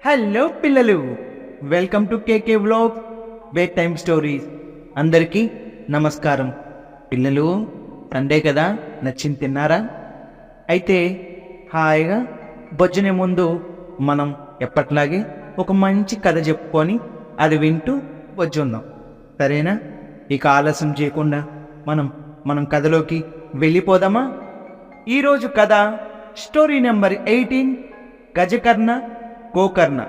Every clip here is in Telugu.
హలో పిల్లలు, welcome to KK vlog bed time stories. అందరికీ నమస్కారం. పిల్లలు, సండే కదా, నచ్చింది తిన్నారా? అయితే హాయిగా భోజనే ముందు మనం ఎప్పట్లాగే ఒక మంచి కథ చెప్పుకొని అది వింటూ వచ్చుందాం, సరేనా? ఇక ఆలస్యం చేయకుండా మనం కథలోకి వెళ్ళిపోదామా? ఈరోజు కథ స్టోరీ నెంబర్ 18, గజకర్ణ గోకర్ణ.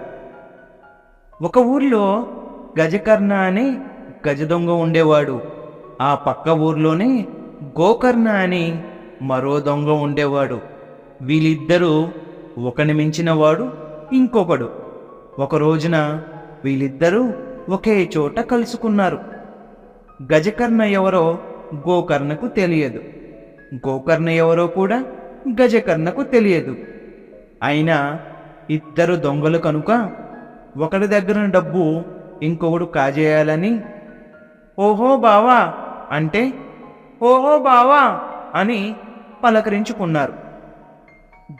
ఒక ఊర్లో గజకర్ణ అనే గజ దొంగ ఉండేవాడు. ఆ పక్క ఊర్లోనే గోకర్ణ అని మరో దొంగ ఉండేవాడు. వీళ్ళిద్దరూ ఒకని మించిన వాడు ఇంకొకడు. ఒక రోజున వీళ్ళిద్దరూ ఒకే చోట కలుసుకున్నారు. గజకర్ణ ఎవరో గోకర్ణకు తెలియదు, గోకర్ణ ఎవరో కూడా గజకర్ణకు తెలియదు. అయినా ఇద్దరు దొంగలు కనుక ఒకడి దగ్గర డబ్బు ఇంకొకడు కాజేయాలని ఓహో బావా అంటే ఓహో బావా అని పలకరించుకున్నారు.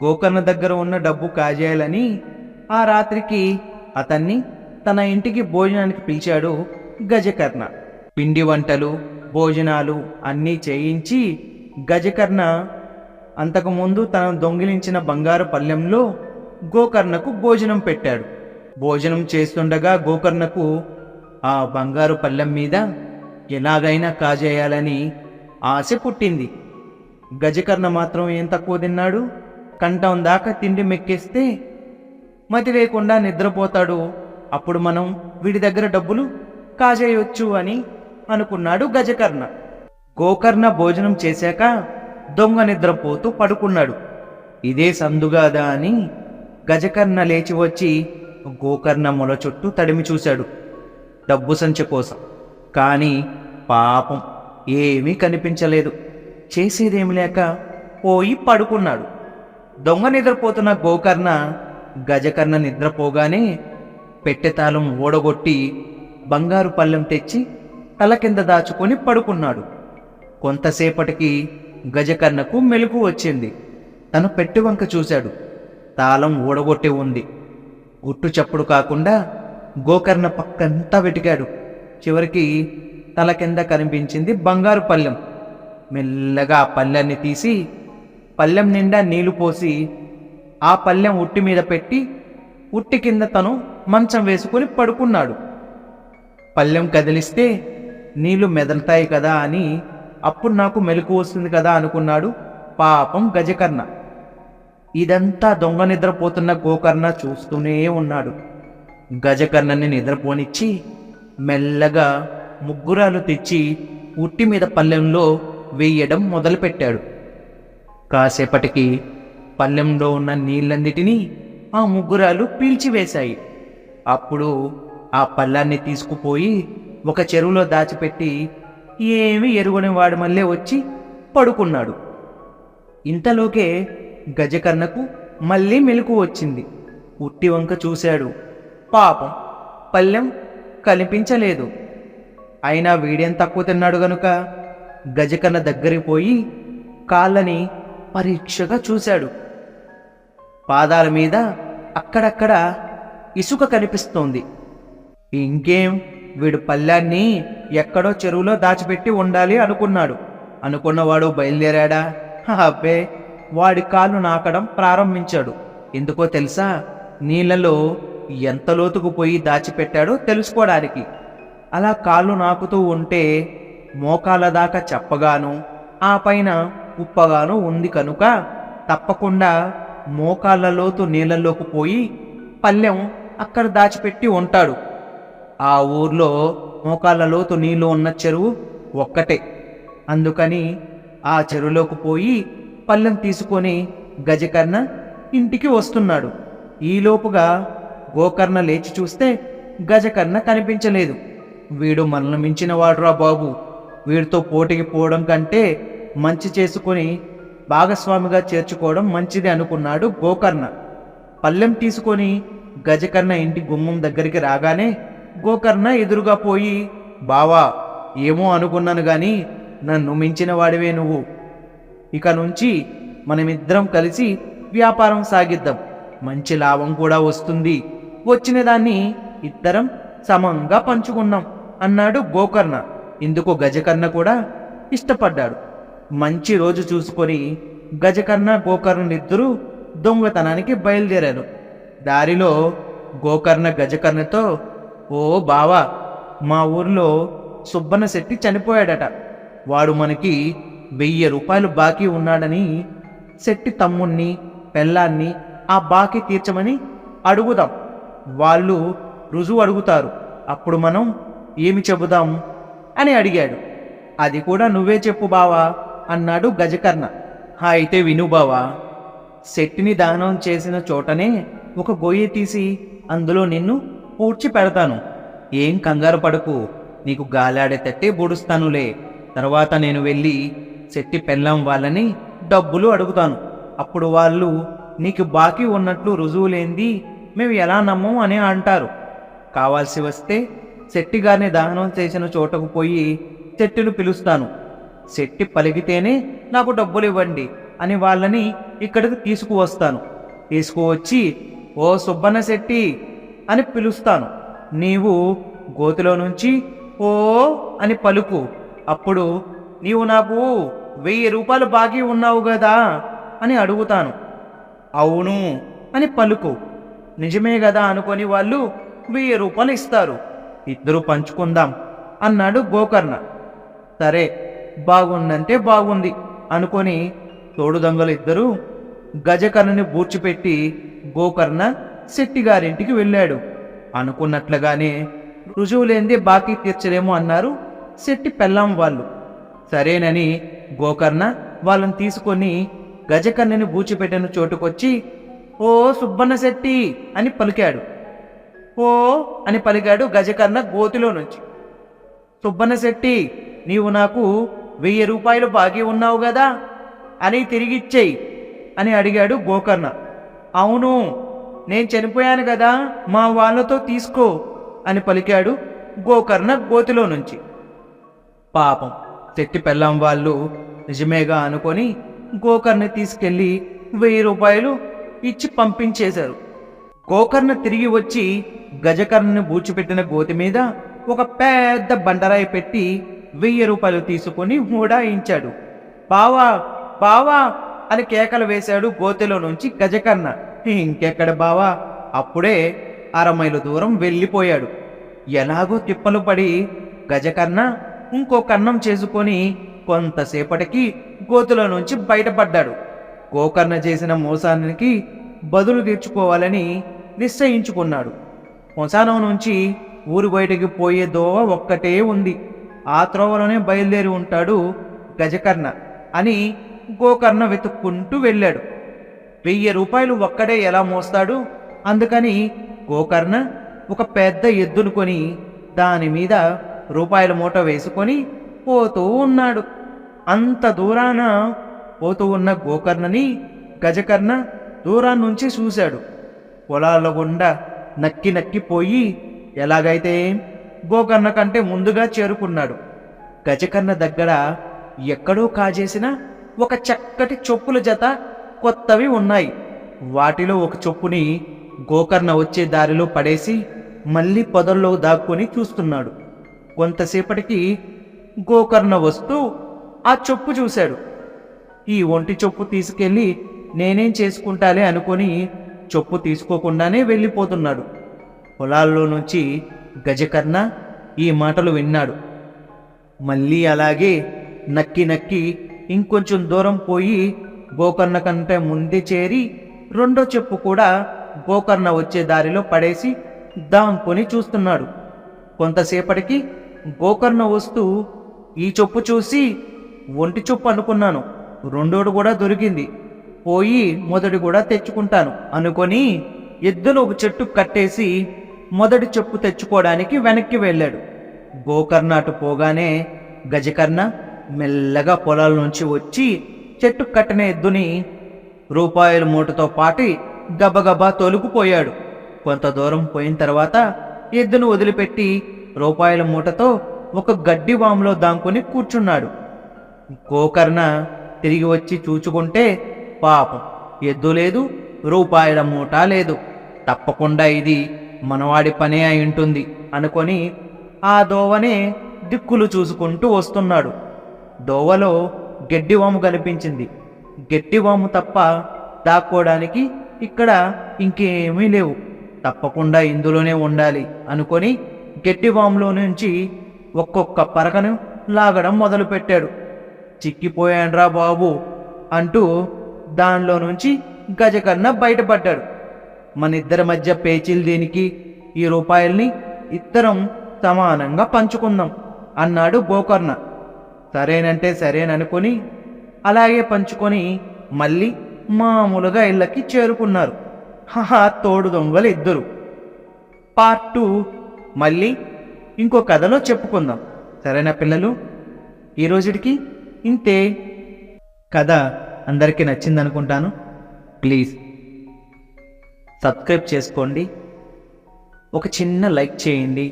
గోకర్ణ దగ్గర ఉన్న డబ్బు కాజేయాలని ఆ రాత్రికి అతన్ని తన ఇంటికి భోజనానికి పిలిచాడు గజకర్ణ. పిండి వంటలు, భోజనాలు అన్నీ చేయించి గజకర్ణ అంతకుముందు తను దొంగిలించిన బంగారు పళ్ళెంలో గోకర్ణకు భోజనం పెట్టాడు. భోజనం చేస్తుండగా గోకర్ణకు ఆ బంగారు పళ్ళెం మీద ఎలాగైనా కాజేయాలని ఆశ పుట్టింది. గజకర్ణ మాత్రం ఏం తక్కువ తిన్నాడు. కంఠం దాకా తిండి మెక్కేస్తే మతి లేకుండా నిద్రపోతాడు. అప్పుడు మనం వీడి దగ్గర డబ్బులు కాజేయొచ్చు అని అనుకున్నాడు గజకర్ణ. గోకర్ణ భోజనం చేశాక దొంగ నిద్రపోతూ పడుకున్నాడు. ఇదే సందుగాదా అని గజకర్ణ లేచి వచ్చి గోకర్ణ మొల చుట్టూ తడిమి చూశాడు డబ్బు సంచి కోసం. కానీ పాపం ఏమీ కనిపించలేదు. చేసేదేమి లేక పోయి పడుకున్నాడు. దొంగ నిద్రపోతున్న గోకర్ణ గజకర్ణ నిద్రపోగానే పెట్టెతాళం ఓడగొట్టి బంగారు పళ్ళెం తెచ్చి తల కింద దాచుకొని పడుకున్నాడు. కొంతసేపటికి గజకర్ణకు మెలకు వచ్చింది. తను పెట్టె వంక చూశాడు. తాళం ఊడగొట్టి ఉంది. గుట్టు చప్పుడు కాకుండా గోకర్ణ పక్కంతా వెతికాడు. చివరికి తల కింద కనిపించింది బంగారు పళ్ళెం. మెల్లగా ఆ పళ్ళెన్ని తీసి పళ్ళెం నిండా నీళ్లు పోసి ఆ పళ్ళెం ఉట్టి మీద పెట్టి ఉట్టి కింద తను మంచం వేసుకుని పడుకున్నాడు. పళ్ళెం కదిలిస్తే నీళ్లు మెదలుతాయి కదా అని అప్పుడు నాకు మెలకు వస్తుంది కదా అనుకున్నాడు పాపం గజకర్ణ. ఇదంతా దొంగ నిద్రపోతున్న గోకర్ణ చూస్తూనే ఉన్నాడు. గజకర్ణని నిద్రపోనిచ్చి మెల్లగా ముగ్గురాలు తెచ్చి ఉట్టి మీద పళ్ళెంలో వేయడం మొదలుపెట్టాడు. కాసేపటికి పళ్ళెంలో ఉన్న నీళ్ళన్నిటినీ ఆ ముగ్గురాలు పీల్చివేశాయి. అప్పుడు ఆ పళ్ళాన్ని తీసుకుపోయి ఒక చెరువులో దాచిపెట్టి ఏమీ ఎరుగని వాడి మళ్ళీ వచ్చి పడుకున్నాడు. ఇంతలోకే గజకర్ణకు మళ్ళీ మెలకు వచ్చింది. ఉట్టి వంక చూశాడు. పాపం పళ్ళెం కనిపించలేదు. అయినా వీడేం తక్కువ తిన్నాడు గనుక గజకర్ణ దగ్గరికి పోయి కాళ్ళని పరీక్షగా చూశాడు. పాదాల మీద అక్కడక్కడ ఇసుక కనిపిస్తోంది. ఇంకేం, వీడు పళ్ళాన్ని ఎక్కడో చెరువులో దాచిపెట్టి ఉండాలి అనుకున్నవాడు బయలుదేరాడా? అబ్బే, వాడి కాళ్ళు నాకడం ప్రారంభించాడు. ఎందుకో తెలుసా? నీళ్లలో ఎంత లోతుకు పోయి దాచిపెట్టాడో తెలుసుకోవడానికి. అలా కాళ్ళు నాకుతూ ఉంటే మోకాళ్ళ దాకా చెప్పగాను ఆ పైన ఉప్పగాను ఉంది కనుక తప్పకుండా మోకాళ్ళ లోతు నీళ్ళలోకి పోయి పళ్ళెం అక్కడ దాచిపెట్టి ఉంటాడు. ఆ ఊర్లో మోకాళ్ళ లోతు నీళ్లు ఉన్న చెరువు ఒక్కటే. అందుకని ఆ చెరువులోకి పోయి పళ్ళెం తీసుకొని గజకర్ణ ఇంటికి వస్తున్నాడు. ఈలోపుగా గోకర్ణ లేచి చూస్తే గజకర్ణ కనిపించలేదు. వీడు మనల్ని మించిన వాడురా బాబు, వీడితో పోటీకి పోవడం కంటే మంచి చేసుకొని భాగస్వామిగా చేర్చుకోవడం మంచిది అనుకున్నాడు గోకర్ణ. పళ్ళెం తీసుకొని గజకర్ణ ఇంటి గుమ్మం దగ్గరికి రాగానే గోకర్ణ ఎదురుగా పోయి, బావా, ఏమో అనుకున్నాను గాని నన్ను మించిన వాడివే నువ్వు. ఇక నుంచి మనమిద్దరం కలిసి వ్యాపారం సాగిద్దాం, మంచి లాభం కూడా వస్తుంది. వచ్చిన దాన్ని ఇద్దరం సమంగా పంచుకున్నాం అన్నాడు గోకర్ణ. ఇందుకు గజకర్ణ కూడా ఇష్టపడ్డాడు. మంచి రోజు చూసుకొని గజకర్ణ గోకర్ణులిద్దరూ దొంగతనానికి బయలుదేరారు. దారిలో గోకర్ణ గజకర్ణతో, ఓ బావా, మా ఊర్లో సుబ్బన్న శెట్టి చనిపోయాడట. వాడు మనకి 1000 రూపాయలు బాకీ ఉన్నాడని శెట్టి తమ్ముణ్ణి పెళ్ళాన్ని ఆ బాకీ తీర్చమని అడుగుదాం. వాళ్ళు రుజువు అడుగుతారు. అప్పుడు మనం ఏమి చెబుదాం అని అడిగాడు. అది కూడా నువ్వే చెప్పు బావా అన్నాడు గజకర్ణ. అయితే విను బావా, శెట్టిని దహనం చేసిన చోటనే ఒక గొయ్యి తీసి అందులో నిన్ను పూడ్చి పెడతాను. ఏం కంగారు పడకు, నీకు గాలాడేటట్టే బూడుస్తానులే. తర్వాత నేను వెళ్ళి శెట్టి పెళ్ళాం వాళ్ళని డబ్బులు అడుగుతాను. అప్పుడు వాళ్ళు నీకు బాకీ ఉన్నట్లు రుజువు లేనిది మేము ఎలా నమ్మం అని అంటారు. కావాల్సి వస్తే శెట్టి గారిని దహనం చేసిన చోటకు పోయి శెట్టిని పిలుస్తాను. శెట్టి పలికితేనే నాకు డబ్బులు ఇవ్వండి అని వాళ్ళని ఇక్కడికి తీసుకువస్తాను. తీసుకువచ్చి ఓ సుబ్బన్న శెట్టి అని పిలుస్తాను. నీవు గోతిలో నుంచి ఓ అని పలుకు. అప్పుడు నీవు నాకు 1000 రూపాయలు బాకీ ఉన్నావు కదా అని అడుగుతాను. అవును అని పలుకు. నిజమే కదా అనుకొని వాళ్ళు 1000 రూపాయలు ఇస్తారు. ఇద్దరు పంచుకుందాం అన్నాడు గోకర్ణ. సరే, బాగుందంటే బాగుంది అనుకొని తోడు దొంగలు ఇద్దరూ గజకర్ణని బూడ్చిపెట్టి గోకర్ణ శెట్టిగారింటికి వెళ్ళాడు. అనుకున్నట్లుగానే రుజువు లేనిదే బాకీ తీర్చలేమో అన్నారు శెట్టి పెళ్ళాం వాళ్ళు. సరేనని గోకర్ణ వాళ్ళని తీసుకొని గజకర్ణని బూచిపెట్టిన చోటుకొచ్చి ఓ సుబ్బన్న శెట్టి అని పలికాడు. ఓ అని పలికాడు గజకర్ణ గోతిలో నుంచి. సుబ్బన్న శెట్టి, నీవు నాకు 1000 రూపాయలు బాకీ ఉన్నావు కదా, అని తిరిగిచ్చేయి అని అడిగాడు గోకర్ణ. అవును, నేను చనిపోయాను కదా, మా వాళ్ళతో తీసుకో అని పలికాడు గోకర్ణ గోతిలో నుంచి. పాపం శెట్టి పెళ్ళాం వాళ్ళు నిజమేగా అనుకొని గోకర్ణ తీసుకెళ్లి 1000 రూపాయలు ఇచ్చి పంపించేశారు. గోకర్ణ తిరిగి వచ్చి గజకర్ణని బూచిపెట్టిన గోతి మీద ఒక పెద్ద బండరాయి పెట్టి 1000 రూపాయలు తీసుకొని మూడాయించాడు. బావా బావా అని కేకలు వేశాడు గోతిలో నుంచి గజకర్ణ. ఇంకెక్కడ బావా, అప్పుడే 1/2 మైలు దూరం వెళ్ళిపోయాడు. ఎలాగో తిప్పలు పడి గజకర్ణ ఇంకో కన్నం చేసుకొని కొంతసేపటికి గోతుల నుంచి బయటపడ్డాడు. గోకర్ణ చేసిన మోసానికి బదులు తీర్చుకోవాలని నిశ్చయించుకున్నాడు. శ్మశానం నుంచి ఊరు బయటికి పోయే దోవ ఒక్కటే ఉంది. ఆ త్రోవలోనే బయలుదేరి ఉంటాడు గజకర్ణ అని గోకర్ణ వెతుక్కుంటూ వెళ్ళాడు. 1000 రూపాయలు ఒక్కడే ఎలా మోస్తాడు? అందుకని గోకర్ణ ఒక పెద్ద ఎద్దును కొని దాని మీద రూపాయల మూట వేసుకొని పోతూ ఉన్నాడు. అంత దూరాన పోతూ ఉన్న గోకర్ణని గజకర్ణ దూరాన్నుంచి చూశాడు. పొలాల గుండా నక్కి నక్కిపోయి ఎలాగైతే గోకర్ణ కంటే ముందుగా చేరుకున్నాడు. గజకర్ణ దగ్గర ఎక్కడో కాజేసిన ఒక చక్కటి చొప్పుల జత కొత్తవి ఉన్నాయి. వాటిలో ఒక చొప్పుని గోకర్ణ వచ్చే దారిలో పడేసి మళ్ళీ పొదల్లో దాక్కుని చూస్తున్నాడు. కొంతసేపటికి గోకర్ణ వస్తూ ఆ చొప్పు చూశాడు. ఈ ఒంటి చొప్పు తీసుకెళ్ళి నేనేం చేసుకుంటాలే అనుకొని చొప్పు తీసుకోకుండానే వెళ్ళిపోతున్నాడు. పొలాల్లో నుంచి గజకర్ణ ఈ మాటలు విన్నాడు. మళ్ళీ అలాగే నక్కి నక్కి ఇంకొంచెం దూరం పోయి గోకర్ణ కంటే ముందే చేరి రెండో చెప్పు కూడా గోకర్ణ వచ్చే దారిలో పడేసి దాంకొని చూస్తున్నాడు. కొంతసేపటికి గోకర్ణ వస్తూ ఈ చొప్పు చూసి ఒంటి చొప్పు అనుకున్నాను, రెండోడు కూడా దొరికింది, పోయి మొదటి కూడా తెచ్చుకుంటాను అనుకొని ఎద్దును ఒక చెట్టు కట్టేసి మొదటి చెప్పు తెచ్చుకోవడానికి వెనక్కి వెళ్ళాడు. గోకర్ణ అటు పోగానే గజకర్ణ మెల్లగా పొలాల నుంచి వచ్చి చెట్టు కట్టిన ఎద్దుని రూపాయల మూటతో పాటి గబగబా తొలుకుపోయాడు. కొంత దూరం పోయిన తర్వాత ఎద్దును వదిలిపెట్టి రూపాయల మూటతో ఒక గడ్డి వాములో దాంకొని కూర్చున్నాడు. గోకర్ణ తిరిగి వచ్చి చూచుకుంటే పాపం ఎద్దు లేదు, రూపాయల మూట లేదు. తప్పకుండా ఇది మనవాడి పనే అయి ఉంటుంది అనుకొని ఆ దోవనే దిక్కులు చూసుకుంటూ వస్తున్నాడు. దోవలో గడ్డివాము కనిపించింది. గడ్డివాము తప్ప దాక్కోవడానికి ఇక్కడ ఇంకేమీ లేవు, తప్పకుండా ఇందులోనే ఉండాలి అనుకొని గడ్డివాములో నుంచి ఒక్కొక్క పరకను లాగడం మొదలుపెట్టాడు. చిక్కిపోయాన్రా బాబు అంటూ దానిలో నుంచి గజకర్ణ బయటపడ్డాడు. మన ఇద్దరి మధ్య పేచీలు దేనికి, ఈ రూపాయల్ని ఇద్దరం సమానంగా పంచుకుందాం అన్నాడు గోకర్ణ. సరేనంటే సరేననుకొని అలాగే పంచుకొని మళ్ళీ మామూలుగా ఇళ్ళకి చేరుకున్నారు. తోడు దొంగలు ఇద్దరు. పార్ట్ 2 మళ్ళీ ఇంకో కథలో చెప్పుకుందాం. సరేనా పిల్లలు? ఈరోజుకి ఇంతే. కథ అందరికీ నచ్చిందనుకుంటాను. ప్లీజ్ సబ్స్క్రైబ్ చేసుకోండి, ఒక చిన్న లైక్ చేయండి,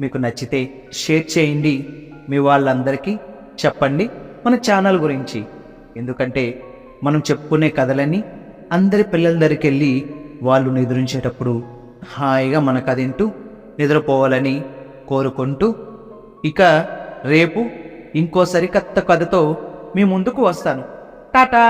మీకు నచ్చితే షేర్ చేయండి, మీ వాళ్ళందరికీ చెప్పండి మన ఛానల్ గురించి. ఎందుకంటే మనం చెప్పుకునే కథలన్నీ అందరి పిల్లల దగ్గరికి వెళ్ళి వాళ్ళు నిద్రించేటప్పుడు హాయిగా మన కథ వింటూ నిద్రపోవాలని కోరుకుంటూ, ఇక రేపు ఇంకో సరికొత్త కథతో మీ ముందుకు వస్తాను. టాటా.